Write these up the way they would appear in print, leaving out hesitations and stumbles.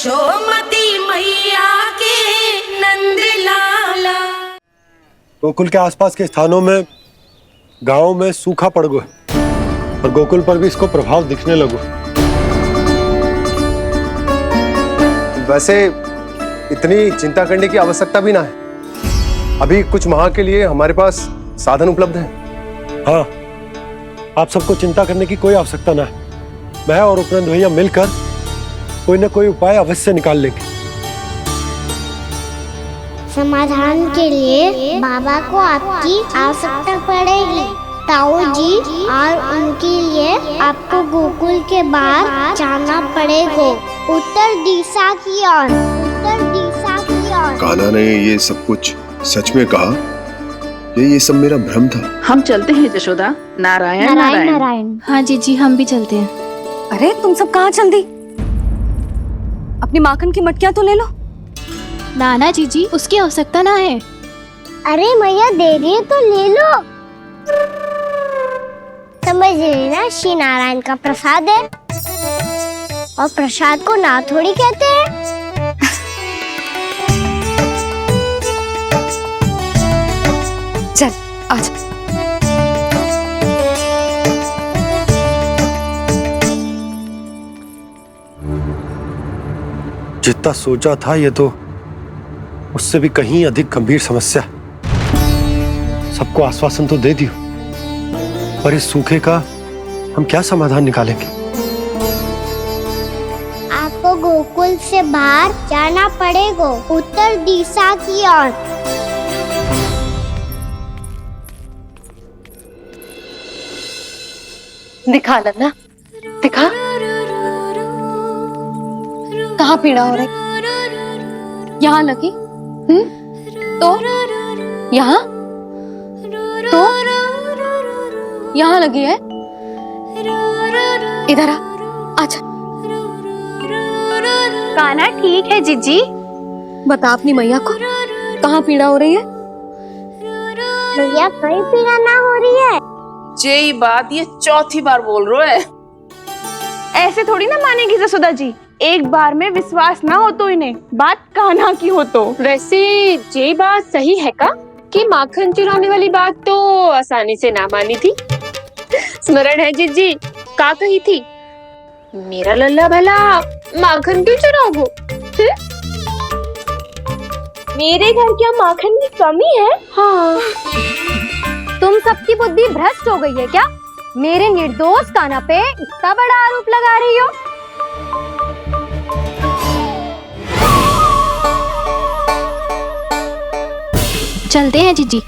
यशोमती मैया के नंद लाला। गोकुल के आसपास के स्थानों में, गांवों में सूखा पड़ गया और गोकुल पर भी इसको प्रभाव दिखने लगो। वैसे इतनी चिंता करने की आवश्यकता भी ना है। अभी कुछ माह के लिए हमारे पास साधन उपलब्ध हैं। हाँ, आप सबको चिंता करने की कोई आवश्यकता ना है। मैं और उपनंद भैया मिलकर कोई ना कोई उपाय अवश्य निकाल लेंगे। समाधान के लिए बाबा को आपकी आवश्यकता पड़ेगी। ताऊ जी और उनके लिए आपको गोकुल के बाहर जाना पड़ेगा, उत्तर दिशा की ओर, उत्तर दिशा की ओर। कान्हा ने ये सब कुछ सच में कहा? ये सब मेरा भ्रम था? हम चलते हैं यशोदा। नारायण नारायण नारायण। हाँ जी हम भी चलते हैं। अरे तुम सब कहाँ चल दी? अपनी माखन की मटकियाँ तो ले लो। नाना जी उसकी आवश्यकता ना है। अरे मैया दे रही है तो ले लो। समझ लेना, श्री नारायण का प्रसाद है और प्रसाद को ना थोड़ी कहते हैं। चल आज। जितना सोचा था ये तो उससे भी कहीं अधिक गंभीर समस्या। सबको आश्वासन तो दे दियो, पर इस सूखे का हम क्या समाधान निकालेंगे? आपको गोकुल से बाहर जाना पड़ेगा, उत्तर दिशा की ओर। दिखा लन्ना, दिखा। कहाँ पीड़ा हो रही? यहाँ लगी? तो यहाँ? तो यहाँ लगी है? इधर आ, आजा। कान्हा ठीक है जीजी। बता अपनी मैया को कहाँ पीड़ा हो रही है? भैया कहीं पीड़ा ना हो रही है। यही बात ये चौथी बार बोल रहे है। ऐसे थोड़ी ना मानेगी जसोदा जी। एक बार में विश्वास ना हो तो इन्हें, बात कान्हा की हो तो। वैसे ये बात सही है का कि माखन चुराने वाली बात तो आसानी से ना मानी थी। स्मरण है जीजी का कही थी, मेरा लल्ला भला माखन क्यों चुराओगो? मेरे घर क्या माखन की कमी है? हाँ। तुम सबकी बुद्धि भ्रष्ट हो गई है क्या? मेरे निर्दोष कान्हा पे इतना बड़ा आरोप लगा रही हो? चलते हैं जीजी।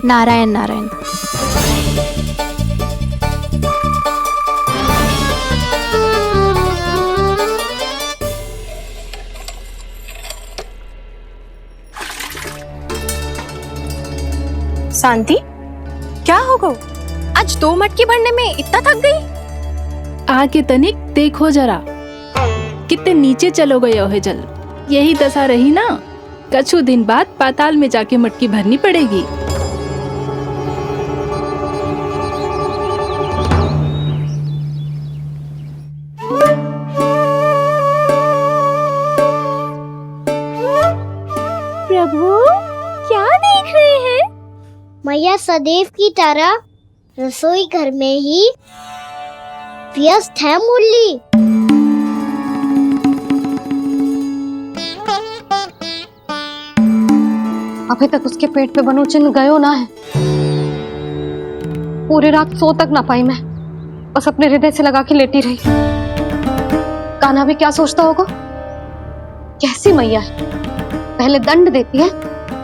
नारायण नारायण। शांति, क्या हो गो? आज 2 मटकी भरने में इतना थक गई? आके तनिक देखो जरा, कितने नीचे चलो गए हो जल। यही दशा रही ना, कछु दिन बाद पाताल में जाके मटकी भरनी पड़ेगी। प्रभु क्या देख रहे हैं? मैया सदैव की तरह रसोई घर में ही व्यस्त है मुरली। अभी तक उसके पेट पे बनो चिन्ह गयो ना है। पूरी रात सो तक ना पाई मैं, बस अपने हृदय से लगा के लेटी रही। कान्हा भी क्या सोचता होगा? कैसी मैया है, पहले दंड देती है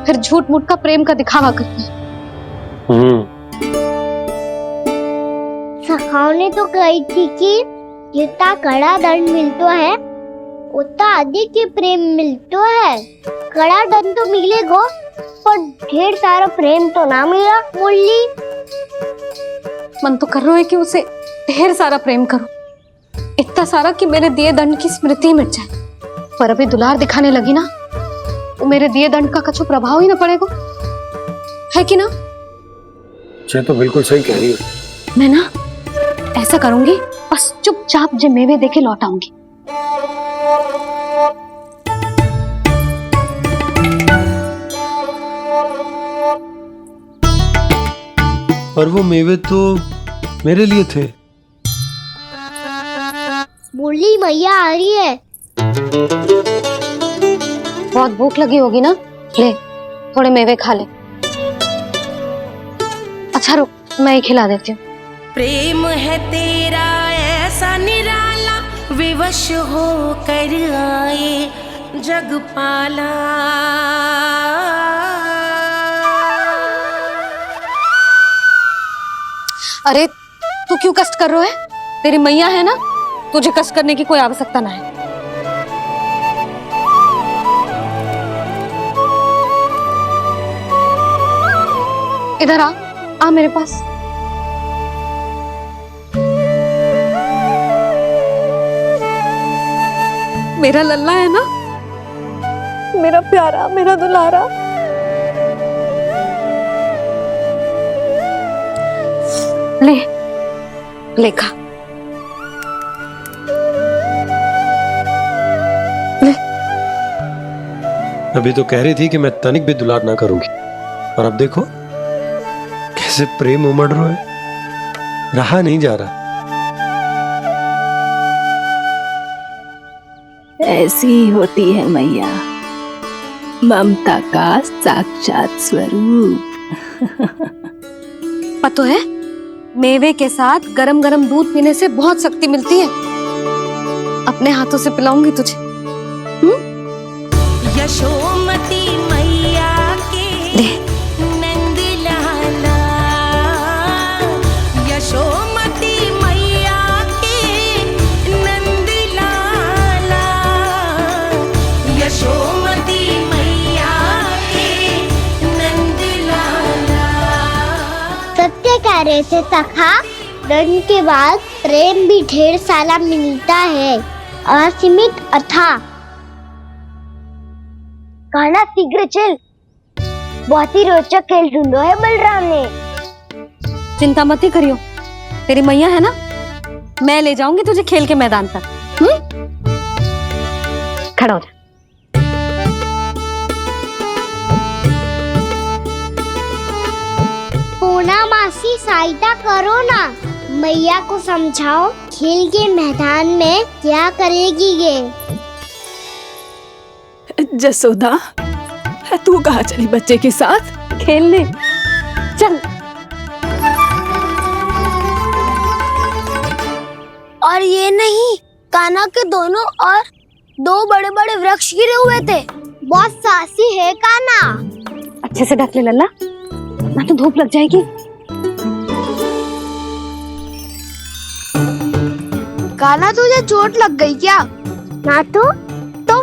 फिर झूठ मूठ का प्रेम का दिखावा करती है। सखाओ ने तो कही थी कि जितना कड़ा दंड मिलता है उतना अधिक ही प्रेम मिलता है। कड़ा दंड तो मिलेगा पर ढेर सारा प्रेम तो ना मिला मुरली। मन तो कर रहा है कि उसे ढेर सारा प्रेम करो, इतना सारा कि मेरे दिए दंड की स्मृति मिट जाए। पर अभी दुलार दिखाने लगी ना तो मेरे दिए दंड का कछु प्रभाव ही ना पड़ेगा, है कि ना? ये तो बिल्कुल सही कह रही हो। मैं ना ऐसा करूंगी, बस चुपचाप जे मेवे देके लौट आऊंगी। पर वो मेवे तो मेरे लिए थे। बोली मैया आ रही है। बहुत भूख लगी होगी ना, ले थोड़े मेवे खा ले। अच्छा रुक, मैं ही खिला देती हूँ। प्रेम है तेरा ऐसा निराला, विवश हो कर आए जग पाला। अरे तू क्यों कष्ट कर रहा है? तेरी मैया है ना, तुझे कष्ट करने की कोई आवश्यकता ना है। इधर आ मेरे पास। मेरा लल्ला है ना, मेरा प्यारा, मेरा दुलारा। ले ले खा। ले। अभी तो कह रही थी कि मैं तनिक भी दुलार ना करूंगी, और अब देखो कैसे प्रेम उमड़ रहा है, रहा नहीं जा रहा। ऐसी ही होती है मैया, ममता का साक्षात स्वरूप। पता है, मेवे के साथ गरम गरम दूध पीने से बहुत शक्ति मिलती है। अपने हाथों से पिलाऊंगी तुझे। यशोमती मैया के नंद लाला, यशोमती मैया के नंद लाला, यशोमती मैया के नंद लाला। सत्य कह रहे थे सखा, धन के बाद प्रेम भी ढेर सारा मिलता है, असीमित अथाह। गाना शीघ्र चल, बहुत ही रोचक खेल ढूंढो है बलराम ने। चिंता मत ही करियो, तेरी मैया है ना, मैं ले जाऊंगी तुझे खेल के मैदान तक। खड़ा हो जा। पूना मासी सहायता करो ना, मैया को समझाओ खेल के मैदान में क्या करेगी ये। जसोदा, तू कहाँ चली बच्चे के साथ? खेलने चल। और ये नहीं, कान्हा के दोनों और दो बड़े बड़े वृक्ष गिरे हुए थे। बहुत साहसी है कान्हा। अच्छे से ढक ले लल्ला, ना तो धूप लग जाएगी। कान्हा तुझे चोट लग गई क्या? ना तो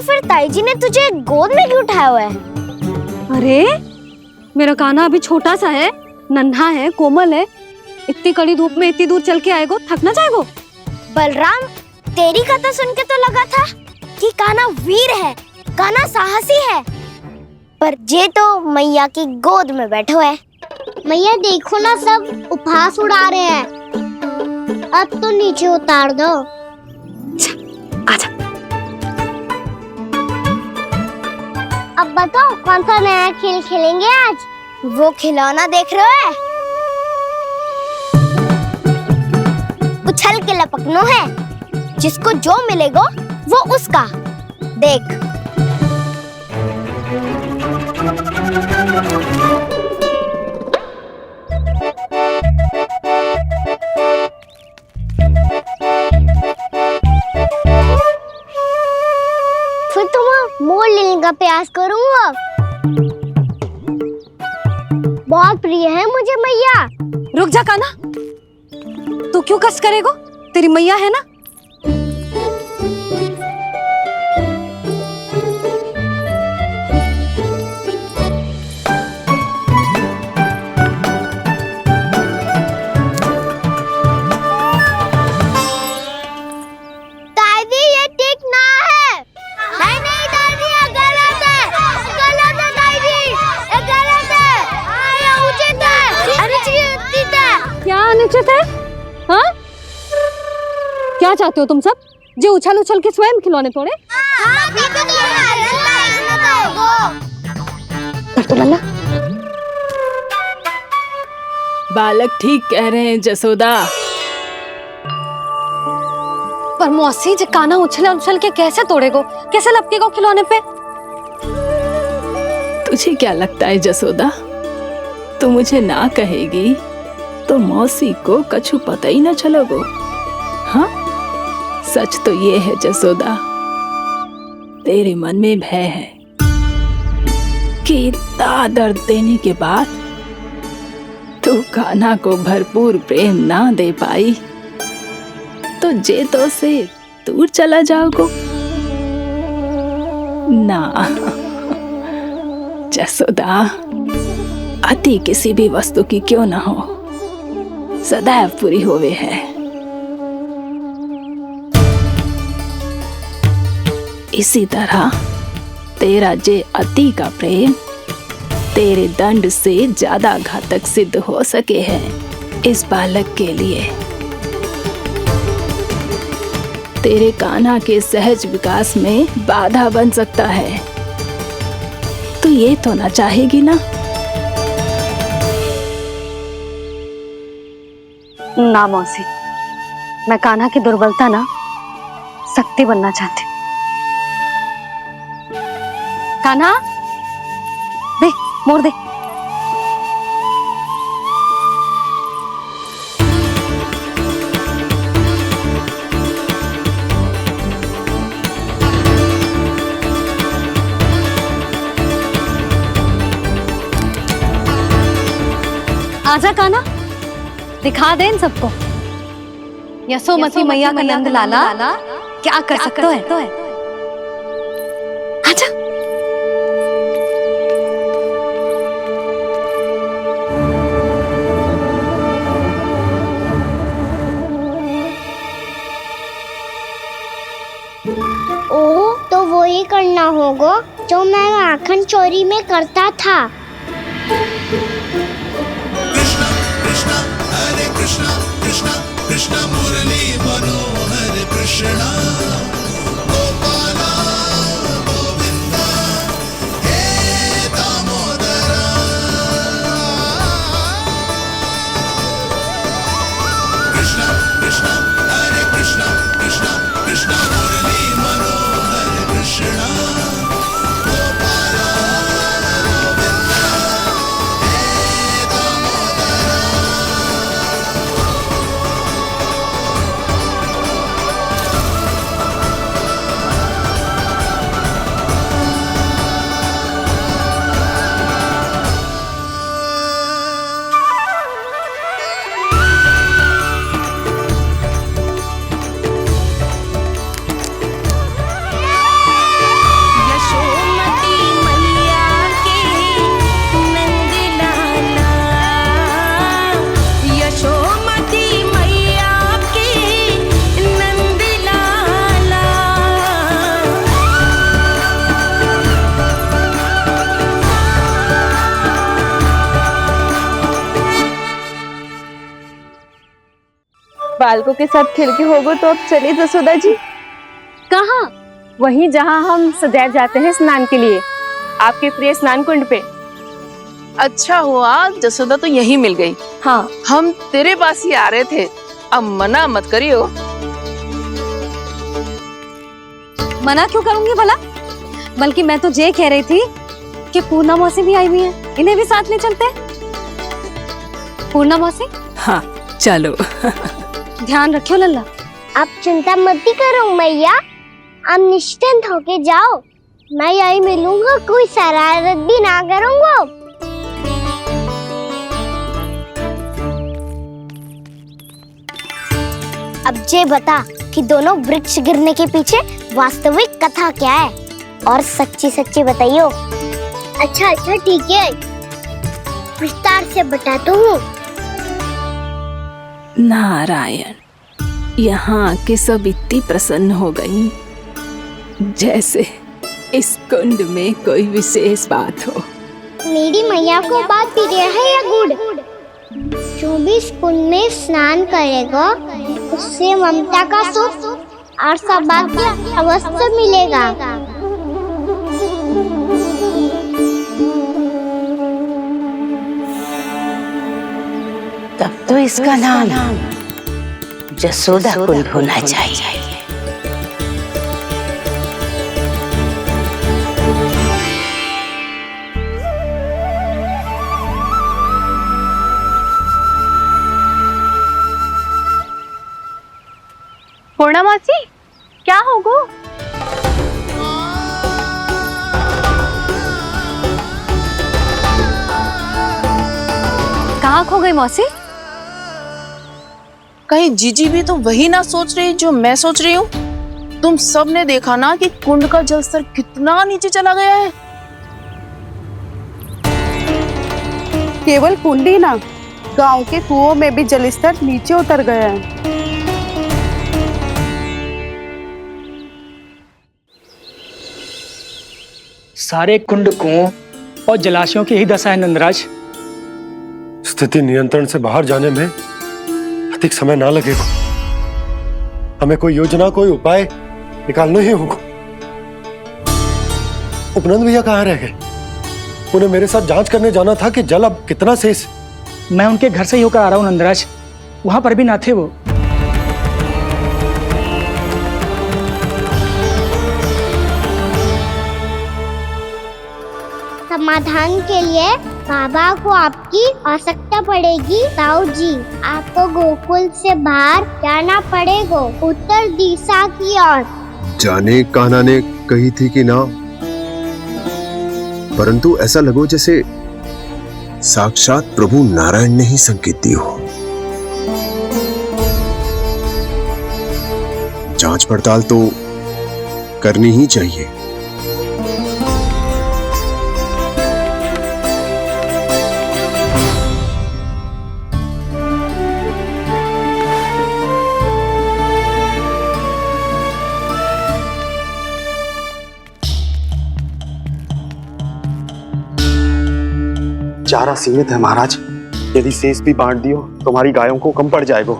फिर ताई जी ने तुझे गोद में क्यों उठाया हुआ है? अरे मेरा कान्हा अभी छोटा सा है, नन्हा है, कोमल है। इतनी कड़ी धूप में इतनी दूर चल के आएगो, थक ना जाएगो। बलराम, तेरी कथा सुन के तो लगा था कि कान्हा वीर है, कान्हा साहसी है, पर जे तो मैया की गोद में बैठो है। मैया देखो ना, सब उपहास उड़ा रहे हैं। अब तो नीचे उतार दो। आजा। अब बताओ कौन सा नया खेल खेलेंगे आज? वो खिलौना देख रहे हो? उछल के लपकनो है, जिसको जो मिलेगा वो उसका। देख। फिर तुम मोड़ लेने का प्रयास करूंगा। बहुत प्रिय है मुझे मैया। रुक जा कान्हा, तू क्यों कष्ट करेगो? तेरी मैया है ना। दादी ये ठीक ना है। नहीं दादी, ये गलत है। गलत है दादी, ये गलत है। ये उचित है, अनुचित है। क्या अनुचित है? हाँ? क्या चाहते हो तुम सब? जो उछल उछल के स्वयं खिलौने तोड़े? तो लल्ला, बालक ठीक कह रहे हैं जसोदा। पर मौसी जे काना उछल के कैसे तोड़ेगो, कैसे लपकेगो खिलौने पे? तुझे क्या लगता है जसोदा, तू मुझे ना कहेगी तो मौसी को कछु पता ही न चलोगो। हाँ, सच तो ये है जसोदा, तेरे मन में भय है कि इतना दर्द देने के बाद तू कान्हा को भरपूर प्रेम ना दे पाई तो जेतो से दूर चला जाओगो ना। जसोदा, अति किसी भी वस्तु की क्यों ना हो, सदैव पूरी होवे है। इसी तरह तेरा जे अति का प्रेम तेरे दंड से ज्यादा घातक सिद्ध हो सके है इस बालक के लिए। तेरे कान्हा के सहज विकास में बाधा बन सकता है। तू ये तो ना चाहेगी ना? ना मौसी, मैं कान्हा की दुर्बलता ना शक्ति बनना चाहती। कान्हा, दे मोड़ दे। आजा कान्हा, दिखा दे इन सबको यशोमती मैया का नंद लाला क्या कर सकता है। आजा। ओह, तो वो ही करना होगा जो मैं माखन चोरी में करता था। कृष्ण मुरली मनोहर कृष्ण गोपाला गोविंदा हे दामोदरा। कृष्ण कृष्ण हरे कृष्ण कृष्ण कृष्ण मुरली मनोहर कृष्ण गोपाला गोविंदा हे दामोदरा। यशोमती मैया के नंद लाला, यशोमती मैया के नंद लाला। बालकों के साथ खेल के होगो तो अब चलिए जसोदा जी। कहाँ? वहीं जहाँ हम सदैव जाते हैं स्नान के लिए, आपके प्रिय स्नान कुंड पे। अच्छा हुआ जसोदा तो यही मिल गई। हाँ, हम तेरे पास ही आ रहे थे, अब मना मत करियो। मना क्यों करूंगी भला? बल्कि मैं तो ये कह रही थी कि पूर्णा मौसी भी आई हुई है, इन्हें भी साथ ले चलते हैं। पूर्णा मौसी, हाँ चलो। ध्यान रखियो लल्ला। आप चिंता मत करो मैया, आप निश्चिंत होके जाओ, मैं यही मिलूंगा, कोई शरारत भी ना करूंगा। अब ये बता कि दोनों वृक्ष गिरने के पीछे वास्तविक कथा क्या है, और सच्ची सच्ची बताइयो। अच्छा अच्छा ठीक है, विस्तार से बताता हूँ। नारायण, यहाँ के सब इतनी प्रसन्न हो गई जैसे इस कुंड में कोई विशेष बात हो। मेरी मैया को बात प्रिय है या गुड़? जो भी इस कुंड में स्नान करेगा उससे ममता का सुख और सौभाग्य अवश्य मिलेगा। तो इसका नाम जसोदा कुंड होना चाहिए। पूर्णा मौसी, क्या होगो? कहाँ खो गई मौसी? कहीं जीजी भी तो वही ना सोच रही जो मैं सोच रही हूँ। तुम सब ने देखा ना कि कुंड का जलस्तर कितना नीचे चला गया है। केवल कुंड ही ना, गांव के कुओं में भी जलस्तर नीचे उतर गया है। सारे कुंड कुओं और जलाशयों की ही दशा है नंदराज। स्थिति नियंत्रण से बाहर जाने में अधिक समय ना लगेगा। हमें कोई योजना, कोई उपाय निकालना ही होगा। उपनंद भैया कहाँ रह गए? उन्हें मेरे साथ जांच करने जाना था कि जल अब कितना शेष। मैं उनके घर से ही होकर आ रहा हूँ नंदराज, वहां पर भी ना थे वो। समाधान के लिए बाबा को आपकी आवश्यकता पड़ेगी। ताऊ जी, आपको गोकुल से बाहर जाना पड़ेगा, उत्तर दिशा की ओर। जाने कान्हा ने कही थी कि ना, परंतु ऐसा लगो जैसे साक्षात प्रभु नारायण ने ही संकेत दी हो। जांच पड़ताल तो करनी ही चाहिए। चारा सीमित है महाराज, यदि शेष भी बांट दियो तो हमारी गायों को कम पड़ जाएगा।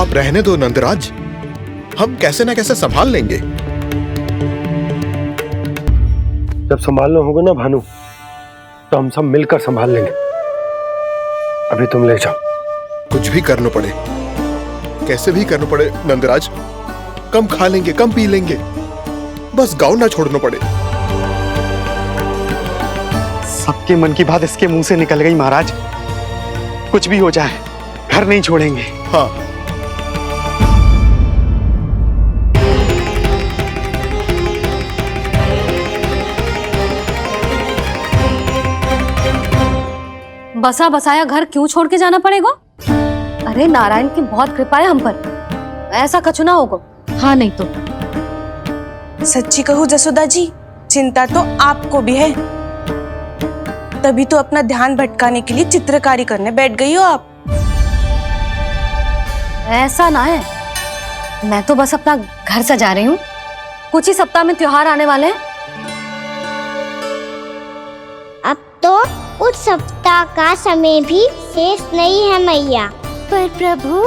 अब रहने दो नंदराज, हम कैसे ना कैसे संभाल लेंगे। जब संभालना होगा ना भानु, तो हम सब मिलकर संभाल लेंगे। अभी तुम ले जाओ। कुछ भी करना पड़े, कैसे भी करना पड़े नंदराज, कम खा लेंगे, कम पी लेंगे, बस गांव ना छोड़ना पड़े। सबके मन की बात इसके मुंह से निकल गई महाराज। कुछ भी हो जाए, घर नहीं छोड़ेंगे। हाँ, बसा बसाया घर क्यों छोड़ के जाना पड़ेगा? अरे नारायण की बहुत कृपा है हम पर, ऐसा कछु ना होगा। हाँ नहीं तो सच्ची कहूँ जसोदा जी, चिंता तो आपको भी है, तभी तो अपना ध्यान भटकाने के लिए चित्रकारी करने बैठ गई हो आप। ऐसा ना है, मैं तो बस अपना घर सजा रही हूँ। कुछ ही सप्ताह में त्योहार आने वाले हैं। अब तो उस सप्ताह का समय भी शेष नहीं है मैया। पर प्रभु,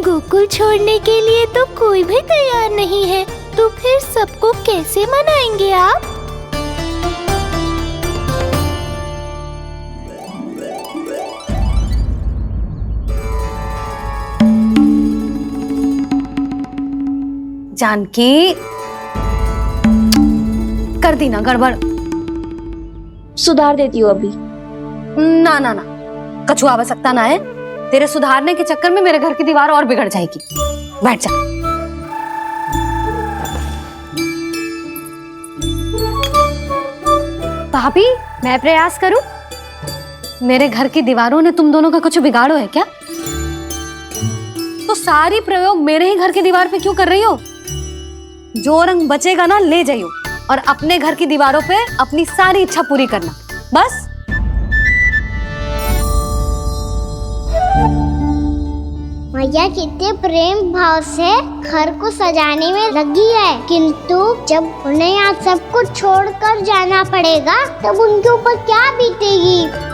गोकुल छोड़ने के लिए तो कोई भी तैयार नहीं है, तो फिर सबको कैसे मनाएंगे आप? जानकी, कर दी ना गड़बड़। सुधार देती हूँ अभी। ना ना ना, कछु आवश्यकता ना है। तेरे सुधारने के चक्कर में मेरे घर की दीवार और बिगड़ जाएगी। बैठ जा। भाभी, मैं प्रयास करूं? मेरे घर की दीवारों ने तुम दोनों का कुछ बिगाड़ो है क्या? तो सारी प्रयोग मेरे ही घर की दीवार पे क्यों कर रही हो? जो रंग बचेगा ना ले जाइयो, और अपने घर की दीवारों पे अपनी सारी इच्छा पूरी करना, बस। मैया कितने प्रेम भाव से घर को सजाने में लगी है, किंतु जब उन्हें यहाँ सब कुछ छोड़कर जाना पड़ेगा तब उनके ऊपर क्या बीतेगी।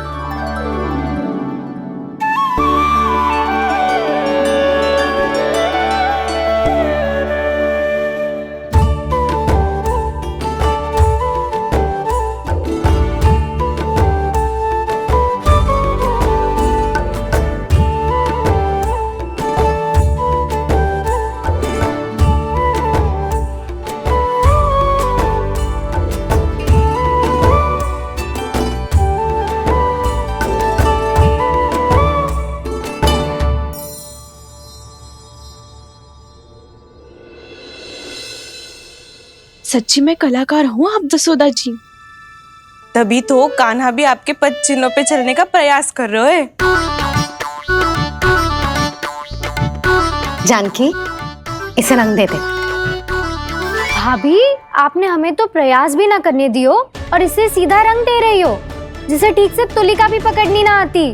सच्ची में कलाकार हूँ आप जसोदा जी। तभी तो कान्हा भी आपके पद चिन्हों पे चलने का प्रयास कर रहे है। जानकी, इसे रंग दे दे। भाभी, आपने हमें तो प्रयास भी ना करने दियो और इसे सीधा रंग दे रही हो, जिसे ठीक से तुलिका भी पकड़नी ना आती।